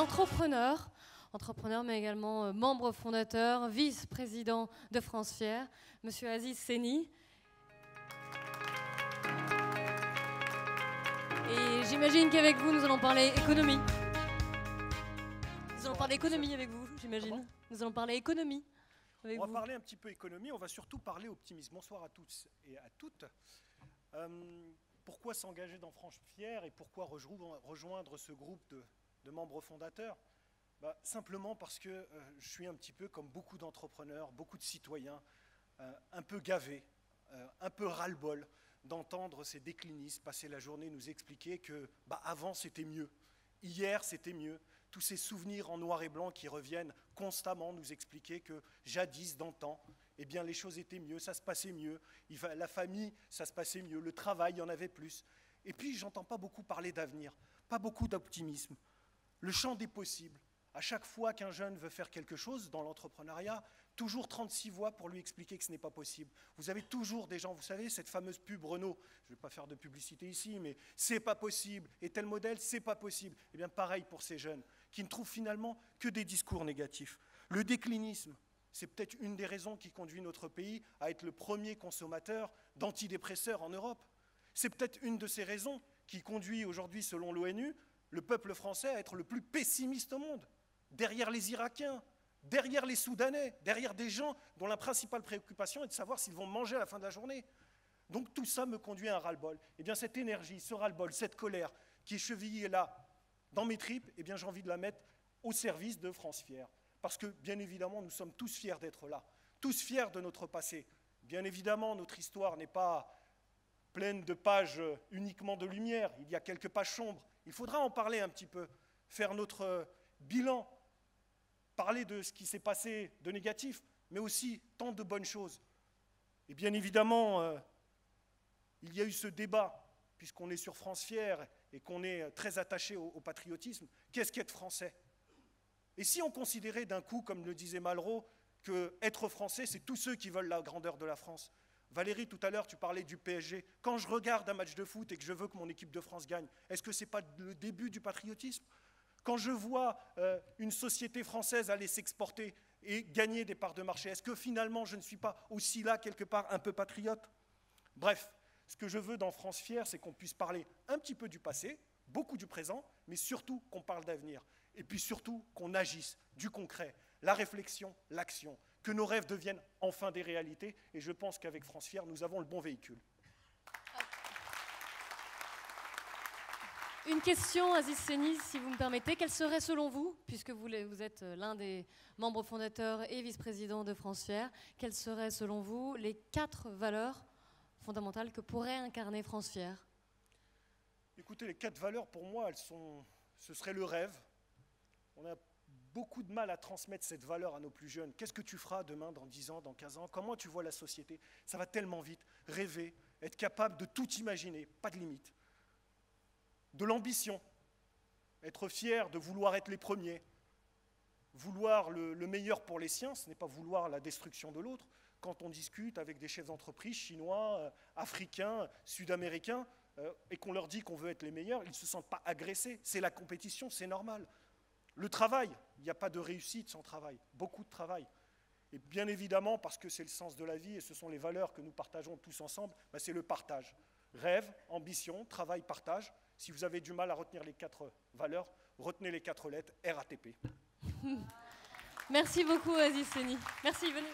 entrepreneur, mais également membre fondateur, vice-président de France Fière, Monsieur Aziz Seni. Et j'imagine qu'avec vous, nous allons parler économie. Nous allons parler économie avec vous, j'imagine. Nous allons parler économie avec vous. On va parler un petit peu économie, on va surtout parler optimisme. Bonsoir à tous et à toutes. Pourquoi s'engager dans France Fière et pourquoi rejoindre ce groupe de membres fondateurs? Simplement parce que je suis un petit peu comme beaucoup d'entrepreneurs, beaucoup de citoyens, un peu gavés, un peu ras-le-bol d'entendre ces déclinistes passer la journée nous expliquer que avant c'était mieux, hier c'était mieux, tous ces souvenirs en noir et blanc qui reviennent constamment nous expliquer que jadis, d'antan, eh bien les choses étaient mieux, ça se passait mieux, la famille, ça se passait mieux, le travail, il y en avait plus. Et puis j'entends pas beaucoup parler d'avenir, pas beaucoup d'optimisme. Le champ des possibles. À chaque fois qu'un jeune veut faire quelque chose dans l'entrepreneuriat, toujours 36 voix pour lui expliquer que ce n'est pas possible. Vous avez toujours des gens, vous savez, cette fameuse pub Renault, je ne vais pas faire de publicité ici, mais c'est pas possible, et tel modèle, c'est pas possible. Eh bien pareil pour ces jeunes, qui ne trouvent finalement que des discours négatifs. Le déclinisme, c'est peut-être une des raisons qui conduit notre pays à être le premier consommateur d'antidépresseurs en Europe. C'est peut-être une de ces raisons qui conduit aujourd'hui, selon l'ONU, le peuple français à être le plus pessimiste au monde. Derrière les Irakiens, derrière les Soudanais, derrière des gens dont la principale préoccupation est de savoir s'ils vont manger à la fin de la journée. Donc tout ça me conduit à un ras-le-bol. Eh bien cette énergie, ce ras-le-bol, cette colère qui est chevillée là, dans mes tripes, eh bien j'ai envie de la mettre au service de France Fière. Parce que bien évidemment, nous sommes tous fiers d'être là, tous fiers de notre passé. Bien évidemment, notre histoire n'est pas pleine de pages uniquement de lumière, il y a quelques pages sombres. Il faudra en parler un petit peu, faire notre bilan, parler de ce qui s'est passé de négatif, mais aussi tant de bonnes choses. Et bien évidemment, il y a eu ce débat, puisqu'on est sur France Fière et qu'on est très attaché au patriotisme. Qu'est-ce qu'être français? Et si on considérait d'un coup, comme le disait Malraux, qu'être français, c'est tous ceux qui veulent la grandeur de la France? Valérie, tout à l'heure, tu parlais du PSG. Quand je regarde un match de foot et que je veux que mon équipe de France gagne, est-ce que ce n'est pas le début du patriotisme? Quand je vois une société française aller s'exporter et gagner des parts de marché, est-ce que finalement je ne suis pas aussi là, quelque part, un peu patriote? Bref, ce que je veux dans France Fière, c'est qu'on puisse parler un petit peu du passé, beaucoup du présent, mais surtout qu'on parle d'avenir. Et puis surtout qu'on agisse, du concret, la réflexion, l'action, que nos rêves deviennent enfin des réalités. Et je pense qu'avec France Fière, nous avons le bon véhicule. Une question, Aziz Seni, si vous me permettez. Quelles seraient, selon vous, puisque vous êtes l'un des membres fondateurs et vice-président de France Fière, quelles seraient, selon vous, les 4 valeurs fondamentales que pourrait incarner France Fière? Écoutez, les 4 valeurs, pour moi, ce serait le rêve. On a beaucoup de mal à transmettre cette valeur à nos plus jeunes. Qu'est-ce que tu feras demain, dans 10 ans, dans 15 ans? Comment tu vois la société? Ça va tellement vite. Rêver, être capable de tout imaginer, pas de limite. De l'ambition, être fier de vouloir être les premiers, vouloir le meilleur pour les siens, ce n'est pas vouloir la destruction de l'autre. Quand on discute avec des chefs d'entreprise chinois, africains, sud-américains, et qu'on leur dit qu'on veut être les meilleurs, ils ne se sentent pas agressés. C'est la compétition, c'est normal. Le travail, il n'y a pas de réussite sans travail, beaucoup de travail. Et bien évidemment, parce que c'est le sens de la vie et ce sont les valeurs que nous partageons tous ensemble, c'est le partage. Rêve, ambition, travail, partage. Si vous avez du mal à retenir les 4 valeurs, retenez les 4 lettres, RATP. Merci beaucoup, Aziz Seni. Merci, venez.